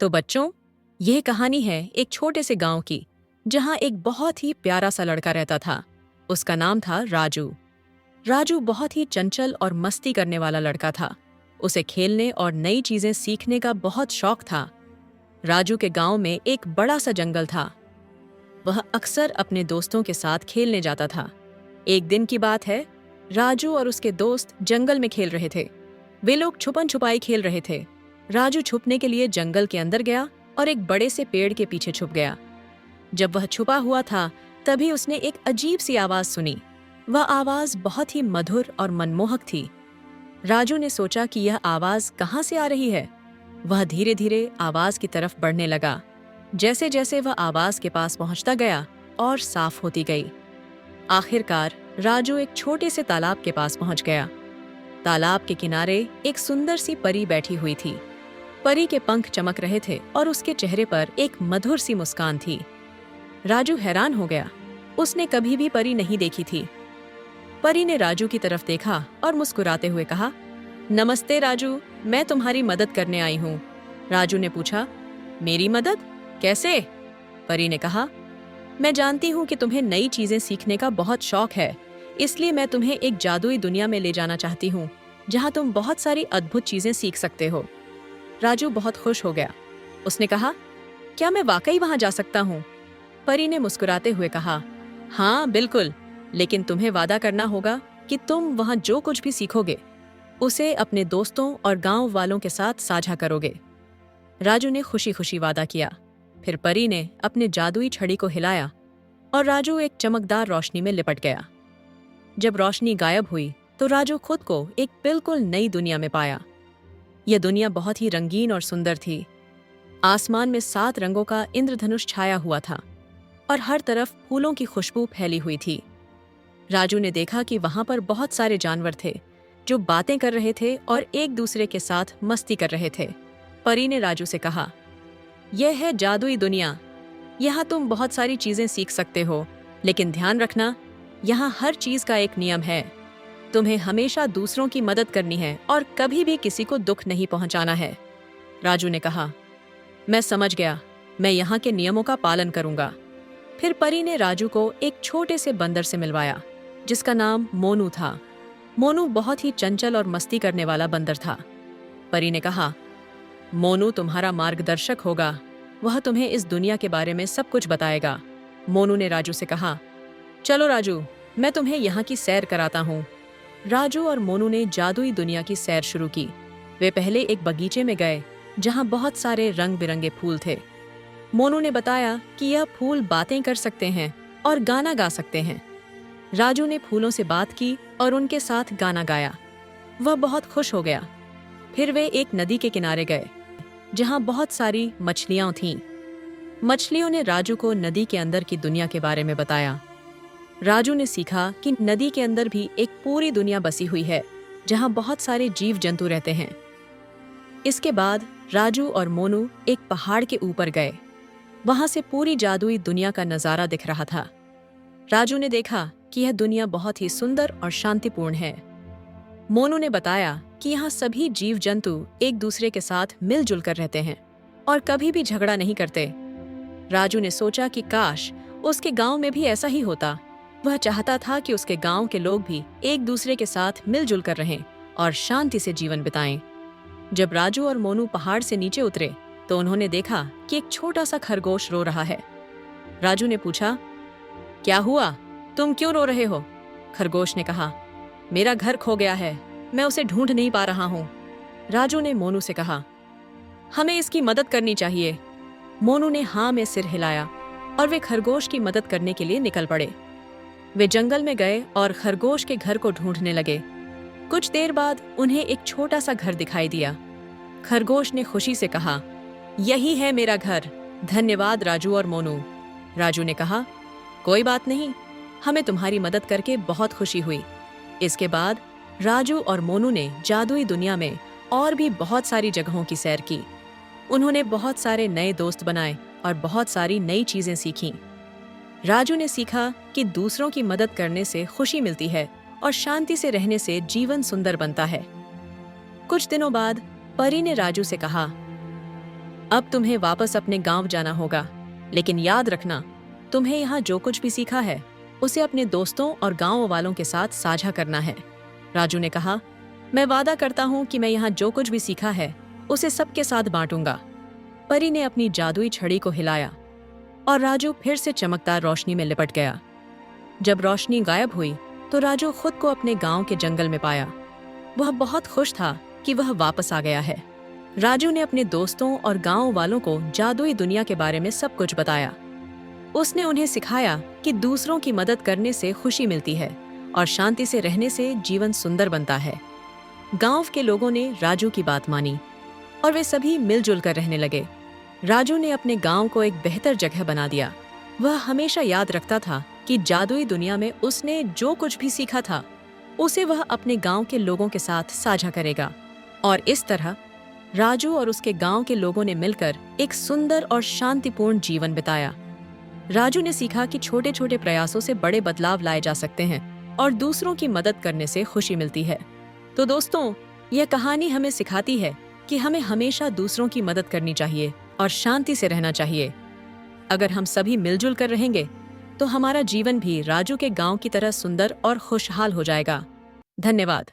तो बच्चों, यह कहानी है एक छोटे से गांव की, जहां एक बहुत ही प्यारा सा लड़का रहता था। उसका नाम था राजू। राजू बहुत ही चंचल और मस्ती करने वाला लड़का था। उसे खेलने और नई चीजें सीखने का बहुत शौक था। राजू के गांव में एक बड़ा सा जंगल था। वह अक्सर अपने दोस्तों के साथ खेलने जाता था। एक दिन की बात है, राजू और उसके दोस्त जंगल में खेल रहे थे। वे लोग छुपन छुपाई खेल रहे थे। राजू छुपने के लिए जंगल के अंदर गया और एक बड़े से पेड़ के पीछे छुप गया। जब वह छुपा हुआ था, तभी उसने एक अजीब सी आवाज सुनी। वह आवाज बहुत ही मधुर और मनमोहक थी। राजू ने सोचा कि यह आवाज कहाँ से आ रही है। वह धीरे धीरे आवाज की तरफ बढ़ने लगा। जैसे जैसे वह आवाज के पास पहुंचता गया और साफ होती गई। आखिरकार राजू एक छोटे से तालाब के पास पहुंच गया। तालाब के किनारे एक सुंदर सी परी बैठी हुई थी। परी के पंख चमक रहे थे और उसके चेहरे पर एक मधुर सी मुस्कान थी। राजू हैरान हो गया। उसने कभी भी परी नहीं देखी थी। परी ने राजू की तरफ देखा और मुस्कुराते हुए कहा, नमस्ते राजू, मैं तुम्हारी मदद करने आई हूँ। राजू ने पूछा, मेरी मदद? कैसे? परी ने कहा, मैं जानती हूँ कि तुम्हें नई चीजें सीखने का बहुत शौक है, इसलिए मैं तुम्हें एक जादुई दुनिया में ले जाना चाहती हूँ, जहाँ तुम बहुत सारी अद्भुत चीजें सीख सकते हो। राजू बहुत खुश हो गया। उसने कहा, क्या मैं वाकई वहां जा सकता हूँ? परी ने मुस्कुराते हुए कहा, हाँ बिल्कुल, लेकिन तुम्हें वादा करना होगा कि तुम वहां जो कुछ भी सीखोगे उसे अपने दोस्तों और गांव वालों के साथ साझा करोगे। राजू ने खुशी खुशी वादा किया। फिर परी ने अपने जादुई छड़ी को हिलाया और राजू एक चमकदार रोशनी में लिपट गया। जब रोशनी गायब हुई तो राजू खुद को एक बिल्कुल नई दुनिया में पाया। यह दुनिया बहुत ही रंगीन और सुंदर थी। आसमान में 7 रंगों का इंद्रधनुष छाया हुआ था और हर तरफ फूलों की खुशबू फैली हुई थी। राजू ने देखा कि वहां पर बहुत सारे जानवर थे जो बातें कर रहे थे और एक दूसरे के साथ मस्ती कर रहे थे। परी ने राजू से कहा, यह है जादुई दुनिया। यहाँ तुम बहुत सारी चीजें सीख सकते हो, लेकिन ध्यान रखना, यहाँ हर चीज का एक नियम है। तुम्हें हमेशा दूसरों की मदद करनी है और कभी भी किसी को दुख नहीं पहुंचाना है। राजू ने कहा, मैं समझ गया, मैं यहाँ के नियमों का पालन करूंगा। फिर परी ने राजू को एक छोटे से बंदर से मिलवाया, जिसका नाम मोनू था। मोनू बहुत ही चंचल और मस्ती करने वाला बंदर था। परी ने कहा, मोनू तुम्हारा मार्गदर्शक होगा। वह तुम्हें इस दुनिया के बारे में सब कुछ बताएगा। मोनू ने राजू से कहा, चलो राजू, मैं तुम्हें यहाँ की सैर कराता हूँ। राजू और मोनू ने जादुई दुनिया की सैर शुरू की। वे पहले एक बगीचे में गए, जहाँ बहुत सारे रंग बिरंगे फूल थे। मोनू ने बताया कि यह फूल बातें कर सकते हैं और गाना गा सकते हैं। राजू ने फूलों से बात की और उनके साथ गाना गाया। वह बहुत खुश हो गया। फिर वे एक नदी के किनारे गए, जहाँ बहुत सारी मछलियाँ थीं। मछलियों ने राजू को नदी के अंदर की दुनिया के बारे में बताया। राजू ने सीखा कि नदी के अंदर भी एक पूरी दुनिया बसी हुई है, जहाँ बहुत सारे जीव जंतु रहते हैं। इसके बाद राजू और मोनू एक पहाड़ के ऊपर गए। वहां से पूरी जादुई दुनिया का नजारा दिख रहा था। राजू ने देखा कि यह दुनिया बहुत ही सुंदर और शांतिपूर्ण है। मोनू ने बताया कि यहाँ सभी जीव जंतु एक दूसरे के साथ मिलजुल कर रहते हैं और कभी भी झगड़ा नहीं करते। राजू ने सोचा कि काश उसके गांव में भी ऐसा ही होता। वह चाहता था कि उसके गांव के लोग भी एक दूसरे के साथ मिलजुल कर रहें और शांति से जीवन बिताएं। जब राजू और मोनू पहाड़ से नीचे उतरे तो उन्होंने देखा कि एक छोटा सा खरगोश रो रहा है। राजू ने पूछा, क्या हुआ? तुम क्यों रो रहे हो? खरगोश ने कहा, मेरा घर खो गया है, मैं उसे ढूंढ नहीं पा रहा हूँ। राजू ने मोनू से कहा, हमें इसकी मदद करनी चाहिए। मोनू ने हाँ में सिर हिलाया और वे खरगोश की मदद करने के लिए निकल पड़े। वे जंगल में गए और खरगोश के घर को ढूंढने लगे। कुछ देर बाद उन्हें एक छोटा सा घर दिखाई दिया। खरगोश ने खुशी से कहा, यही है मेरा घर। धन्यवाद राजू और मोनू। राजू ने कहा, कोई बात नहीं, हमें तुम्हारी मदद करके बहुत खुशी हुई। इसके बाद राजू और मोनू ने जादुई दुनिया में और भी बहुत सारी जगहों की सैर की। उन्होंने बहुत सारे नए दोस्त बनाए और बहुत सारी नई चीजें सीखीं। राजू ने सीखा कि दूसरों की मदद करने से खुशी मिलती है और शांति से रहने से जीवन सुंदर बनता है। कुछ दिनों बाद परी ने राजू से कहा, अब तुम्हें वापस अपने गांव जाना होगा, लेकिन याद रखना, तुम्हें यहाँ जो कुछ भी सीखा है उसे अपने दोस्तों और गांव वालों के साथ साझा करना है। राजू ने कहा, मैं वादा करता हूँ कि मैं यहाँ जो कुछ भी सीखा है उसे सबके साथ बांटूंगा। परी ने अपनी जादुई छड़ी को हिलाया और राजू फिर से चमकदार रोशनी में लिपट गया। जब रोशनी गायब हुई तो राजू खुद को अपने गांव के जंगल में पाया। वह बहुत खुश था कि वह वापस आ गया है। राजू ने अपने दोस्तों और गांव वालों को जादुई दुनिया के बारे में सब कुछ बताया। उसने उन्हें सिखाया कि दूसरों की मदद करने से खुशी मिलती है और शांति से रहने से जीवन सुंदर बनता है। गांव के लोगों ने राजू की बात मानी और वे सभी मिलजुल कर रहने लगे। राजू ने अपने गांव को एक बेहतर जगह बना दिया। वह हमेशा याद रखता था कि जादुई दुनिया में उसने जो कुछ भी सीखा था उसे वह अपने गांव के लोगों के साथ साझा करेगा। और इस तरह राजू और उसके गांव के लोगों ने मिलकर एक सुंदर और शांतिपूर्ण जीवन बिताया। राजू ने सीखा कि छोटे छोटे प्रयासों से बड़े बदलाव लाए जा सकते हैं और दूसरों की मदद करने से खुशी मिलती है। तो दोस्तों, यह कहानी हमें सिखाती है कि हमें हमेशा दूसरों की मदद करनी चाहिए और शांति से रहना चाहिए। अगर हम सभी मिलजुल कर रहेंगे तो हमारा जीवन भी राजू के गांव की तरह सुंदर और खुशहाल हो जाएगा। धन्यवाद।